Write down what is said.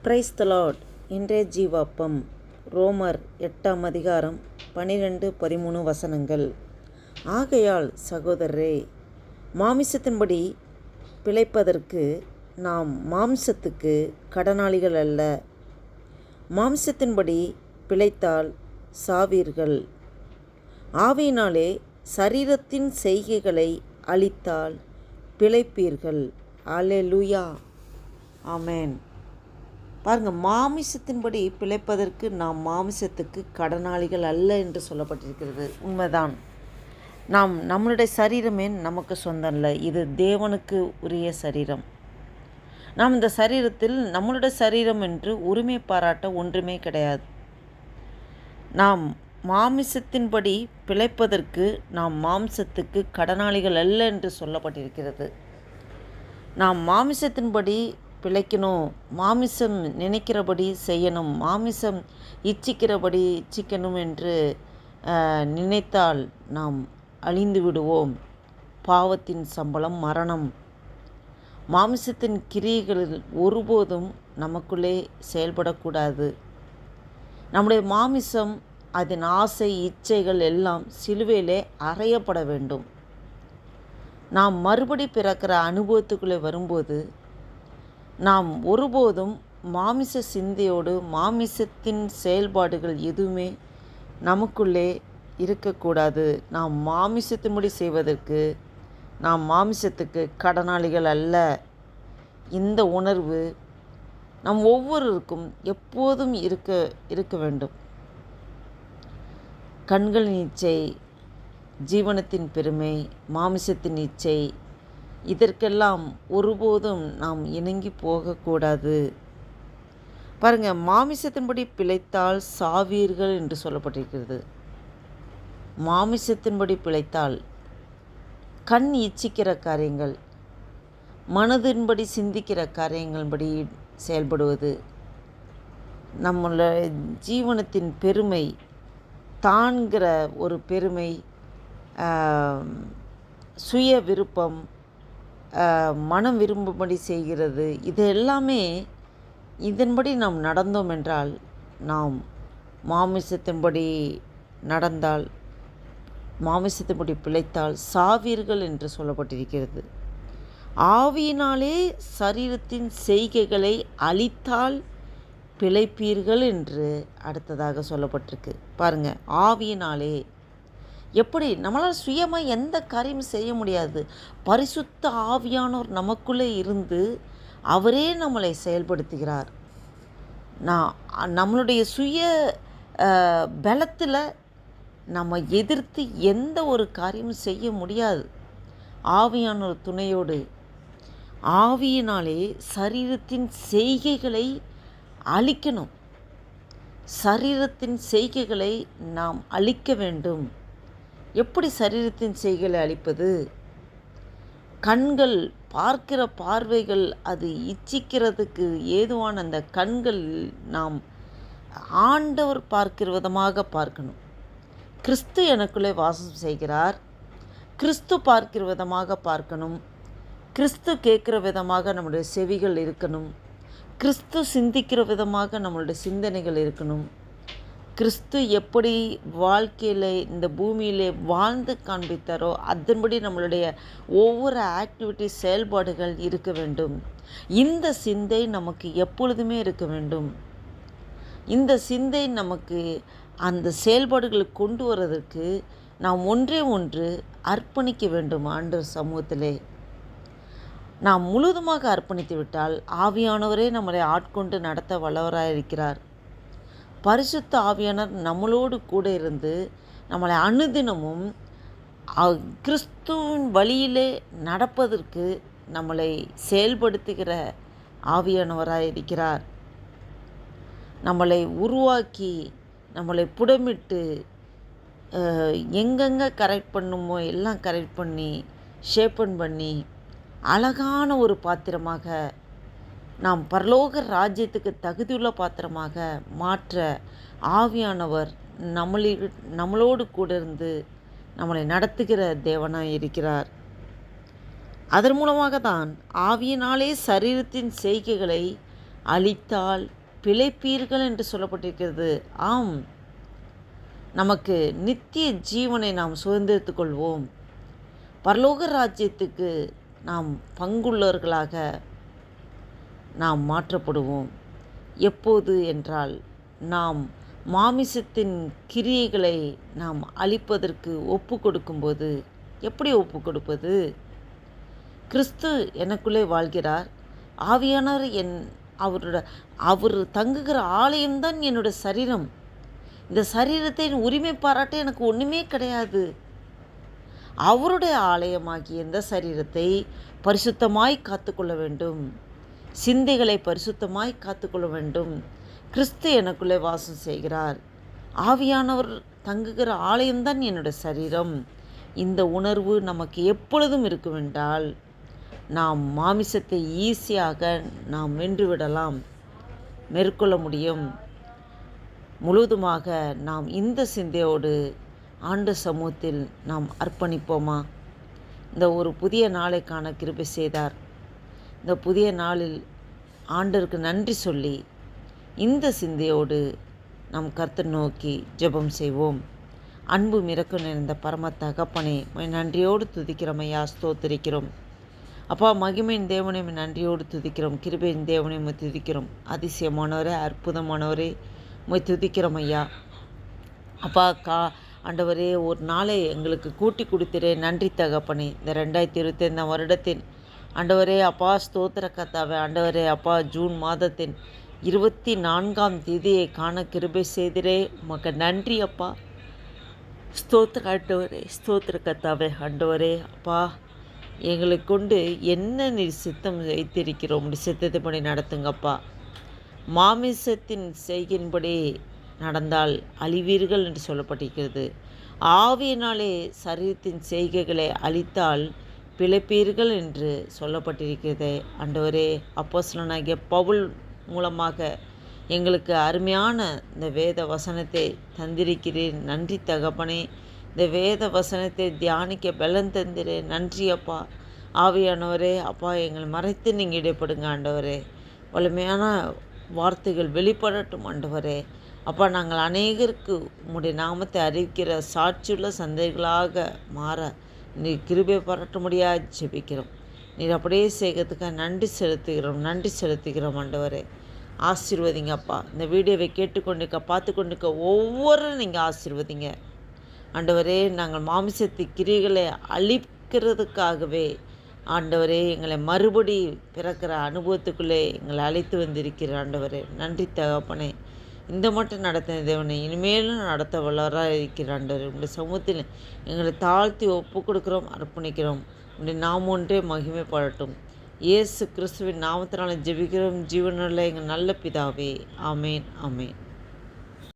Praise the Lord. இன்றைய ஜீவாப்பம் ரோமர் 8ஆம் அதிகாரம் 12-13 வசனங்கள். ஆகையால் சகோதரரே, மாமிசத்தின்படி பிழைப்பதற்கு நாம் மாம்சத்துக்கு கடனாளிகள் அல்ல. மாம்சத்தின்படி பிழைத்தால் சாவீர்கள். ஆவியினாலே சரீரத்தின் செய்கைகளை அழித்தால் பிழைப்பீர்கள். அல்லேலூயா, ஆமென். பாருங்கள், மாமிசத்தின்படி பிழைப்பதற்கு நாம் மாமிசத்துக்கு கடனாளிகள் அல்ல என்று சொல்லப்பட்டிருக்கிறது. உண்மைதான். நம்மளுடைய சரீரமே நமக்கு சொந்தம் இல்லை. இது தேவனுக்கு உரிய சரீரம். நாம் இந்த சரீரத்தில் நம்மளுடைய சரீரம் என்று உரிமை பாராட்ட ஒன்றுமே கிடையாது. நாம் மாமிசத்தின்படி பிழைப்பதற்கு நாம் மாம்சத்துக்கு கடனாளிகள் அல்ல என்று சொல்லப்பட்டிருக்கிறது. நாம் மாமிசத்தின்படி பிழைக்கணும், மாமிசம் நினைக்கிறபடி செய்யணும், மாமிசம் இச்சிக்கிறபடி இச்சிக்கணும் என்று நினைத்தால் நாம் அழிந்து விடுவோம். பாவத்தின் சம்பளம் மரணம். மாமிசத்தின் கிரியைகளில் ஒருபோதும் நமக்குள்ளே செயல்படக்கூடாது. நம்முடைய மாமிசம், அதன் ஆசை, இச்சைகள் எல்லாம் சிலுவையிலே அறையப்பட வேண்டும். நாம் மறுபடி பிறக்கிற அனுபவத்துக்குள்ளே வரும்போது நாம் ஒருபோதும் மாமிச சிந்தையோடு மாமிசத்தின் செயல்பாடுகள் எதுவுமே நமக்குள்ளே இருக்கக்கூடாது. நாம் மாமிசத்தின்படி செய்வதற்கு நாம் மாமிசத்துக்கு கடனாளிகள் அல்ல. இந்த உணர்வு நம் ஒவ்வொருவருக்கும் எப்போதும் இருக்க வேண்டும். கண்களின் இச்சை, ஜீவனத்தின் பெருமை, மாமிசத்தின் இச்சை, இதற்கெல்லாம் ஒருபோதும் நாம் இணங்கி போகக்கூடாது. பாருங்கள், மாமிசத்தின்படி பிழைத்தால் சாவீர்கள் என்று சொல்லப்பட்டிருக்கிறது. மாமிசத்தின்படி பிழைத்தால் கண் இச்சிக்கிற காரியங்கள், மனதின்படி சிந்திக்கிற காரியங்கள்படி செயல்படுவது, நம்மளோட ஜீவனத்தின் பெருமை, தான்கிற ஒரு பெருமை, சுய விருப்பம், மனம் விரும்பும்படி செய்கிறது, இது எல்லாமே இதன்படி நாம் நடந்தோம் என்றால், நாம் மாமிசத்தின்படி நடந்தால், மாமிசத்தின்படி பிழைத்தால் சாவீர்கள் என்று சொல்லப்பட்டிருக்கிறது. ஆவியினாலே சரீரத்தின் செய்கைகளை அழித்தால் பிழைப்பீர்கள் என்று அடுத்ததாக சொல்லப்பட்டிருக்கு. பாருங்கள், ஆவியினாலே எப்படி? நம்மளால் சுயமாக எந்த காரியமும் செய்ய முடியாது. பரிசுத்த ஆவியானோர் நமக்குள்ளே இருந்து அவரே நம்மளை செயல்படுத்துகிறார். நம்மளுடைய சுய பலத்தில் நம்ம எதிர்த்து எந்த ஒரு காரியமும் செய்ய முடியாது. ஆவியானோர் துணையோடு. ஆவியினாலே சரீரத்தின் செய்கைகளை அழிக்கணும். சரீரத்தின் செய்கைகளை நாம் அழிக்க வேண்டும். எப்படி சரீரத்தின் செய்கைகளை அழிப்பது? கண்கள் பார்க்கிற பார்வைகள், அது இச்சிக்கிறதுக்கு ஏதுவான அந்த கண்கள் நாம் ஆண்டவர் பார்க்கிற விதமாக பார்க்கணும். கிறிஸ்து எனக்குள்ளே வாசம் செய்கிறார், கிறிஸ்து பார்க்கிற விதமாக பார்க்கணும். கிறிஸ்து கேட்குற விதமாக நம்முடைய செவிகள் இருக்கணும். கிறிஸ்து சிந்திக்கிற விதமாக நம்மளுடைய சிந்தனைகள் இருக்கணும். கிறிஸ்து எப்படி வாழ்க்கையில் இந்த பூமியிலே வாழ்ந்து காண்பித்தாரோ அதன்படி நம்மளுடைய ஒவ்வொரு ஆக்டிவிட்டி செயல்பாடுகள் இருக்க வேண்டும். இந்த சிந்தை நமக்கு எப்பொழுதுமே இருக்க வேண்டும். இந்த சிந்தை நமக்கு அந்த செயல்பாடுகளை கொண்டு வருவதற்கு நாம் ஒன்று அர்ப்பணிக்க வேண்டும். ஆண்டவர் சமூகத்திலே நாம் முழுவதுமாக அர்ப்பணித்து விட்டால் ஆவியானவரே நம்மளை ஆட்கொண்டு நடத்த வல்லவராக இருக்கிறார். பரிசுத்த ஆவியானவர் நம்மளோடு கூட இருந்து நம்மளை அனுதினமும் கிறிஸ்துவின் வழியிலே நடப்பதற்கு நம்மளை செயல்படுத்துகிற ஆவியானவராக இருக்கிறார். நம்மளை உருவாக்கி நம்மளை புடமிட்டு எங்கெங்கே கரெக்ட் பண்ணுமோ எல்லாம் கரெக்ட் பண்ணி ஷேப்பன் பண்ணி அழகான ஒரு பாத்திரமாக நாம் பரலோக ராஜ்யத்துக்கு தகுதியுள்ள பாத்திரமாக மாற்ற ஆவியானவர் நம்மளோடு கூட இருந்து நம்மளை நடத்துகிற தேவனாய் இருக்கிறார். அதன் மூலமாக தான் ஆவியினாலே சரீரத்தின் செய்கைகளை அழித்தால் பிழைப்பீர்கள் என்று சொல்லப்பட்டிருக்கிறது. ஆம், நமக்கு நித்திய ஜீவனை நாம் சுதந்திரித்துக் கொள்வோம். பரலோக ராஜ்யத்துக்கு நாம் பங்குள்ளவர்களாக நாம் மாற்றப்படுவோம். எப்போது என்றால், நாம் மாமிசத்தின் கிரியைகளை நாம் அழிப்பதற்கு ஒப்பு கொடுக்கும்போது. எப்படி ஒப்பு கொடுப்பது? கிறிஸ்து எனக்குள்ளே வாழ்கிறார். ஆவியானவர் அவர் தங்குகிற ஆலயம்தான் என்னோட சரீரம். இந்த சரீரத்தை உரிமை பாராட்ட எனக்கு ஒன்றுமே கிடையாது. அவருடைய ஆலயமாகிய இந்த சரீரத்தை பரிசுத்தமாய் காத்துக்கொள்ள வேண்டும். சிந்தைகளை பரிசுத்தமாய் காத்துக்கொள்ள வேண்டும். கிறிஸ்து எனக்குள்ளே வாசம் செய்கிறார். ஆவியானவர் தங்குகிற ஆலயம்தான் என்னோட சரீரம். இந்த உணர்வு நமக்கு எப்பொழுதும் இருக்குமென்றால் நாம் மாமிசத்தை ஈஸியாக நாம் வென்றுவிடலாம், மேற்கொள்ள முடியும். முழுவதுமாக நாம் இந்த சிந்தையோடு ஆண்டு சமூகத்தில் நாம் அர்ப்பணிப்போமா? இந்த ஒரு புதிய நாளை காண கிருபை செய்தார். இந்த புதிய நாளில் ஆண்டவருக்கு நன்றி சொல்லி இந்த சிந்தையோடு நாம் கர்த்தர் நோக்கி ஜெபம் செய்வோம். அன்பு இரக்கம் நிறைந்த பரம தகப்பனே, நன்றியோடு துதிக்கிறோம் ஐயா, ஸ்தோத்திரிக்கிறோம் அப்பா. மகிமையின் தேவனை நன்றியோடு துதிக்கிறோம். கிருபையின் தேவனை துதிக்கிறோம். அதிசயமானவரே, அற்புதமானவரே, துதிக்கிறோம் ஐயா. அப்பா ஆண்டவரே, ஒரு நாளை எங்களுக்கு கூட்டி கொடுத்திரே, நன்றி தகப்பனே. இந்த 2025 வருடத்தின் ஆண்டவரே அப்பா ஸ்தோத்திர கர்த்தாவே, ஆண்டவரே அப்பா ஜூன் மாதத்தின் 24ஆம் தேதியை காண கிருபை செய்திரே, உமக்கு நன்றி அப்பா. ஸ்தோத்திர ஆண்டவரே, ஸ்தோத்திர கர்த்தாவே, ஆண்டவரே அப்பா எங்களை கொண்டு என்ன நீ சித்தம் வைத்திருக்கிறோம், சித்தத்தை படி நடத்துங்கப்பா. மாமிசத்தின் செய்கின்படி நடந்தால் அழிவீர்கள் என்று சொல்லப்பட்டிருக்கிறது. ஆவியினாலே சரீரத்தின் செய்கைகளை அழித்தால் பிழைப்பீர்கள் என்று சொல்லப்பட்டிருக்கிறது. ஆண்டவரே, அப்போஸ்தலனாகிய பவுல் மூலமாக எங்களுக்கு அருமையான இந்த வேத வசனத்தை தந்திருக்கிறேன். நன்றி தகப்பனே. இந்த வேத வசனத்தை தியானிக்க பலன் தந்திரேன். நன்றி அப்பா. ஆவியானவரே அப்பா, எங்களை மறைத்து நீங்கள் இடைப்படுங்க ஆண்டவரே. வலிமையான வார்த்தைகள் வெளிப்படட்டும் ஆண்டவரே. அப்பா, நாங்கள் அநேகருக்கு உம்முடைய நாமத்தை அறிவிக்கிற சாட்சியுள்ள சந்தைகளாக மாற நீர் கிருபை பரட்ட முடியாது ஜெபிக்கிறோம். நீர் அப்படியே செய்கிறதுக்காக நன்றி செலுத்துகிறோம் ஆண்டவரே. ஆசீர்வதிங்க அப்பா. இந்த வீடியோவை கேட்டுக்கொண்டிருக்க பார்த்து கொண்டிருக்க ஒவ்வொருவரும் நீங்கள் ஆசீர்வதிங்க ஆண்டவரே. நாங்கள் மாமிசத்து கிரிகளை அழிக்கிறதுக்காகவே ஆண்டவரே எங்களை மறுபடி பிறக்கிற அனுபவத்துக்குள்ளே எங்களை அழைத்து வந்திருக்கிற ஆண்டவரே. நன்றி தகப்பனே. இந்த மட்டும் நடத்தின தேவனை இனிமேலும் நடத்த வல்லவராக இருக்கிற ஆண்டவரே. உங்களுடைய சமூகத்தில் எங்களை தாழ்த்தி ஒப்பு கொடுக்குறோம், அர்ப்பணிக்கிறோம். உங்களுடைய நாமம் ஒன்றே மகிமைப்படட்டும். இயேசு கிறிஸ்துவின் நாமத்தினால ஜெபிக்கிறோம் ஜீவனுள்ள எங்கள் நல்ல பிதாவே. ஆமேன், ஆமேன்.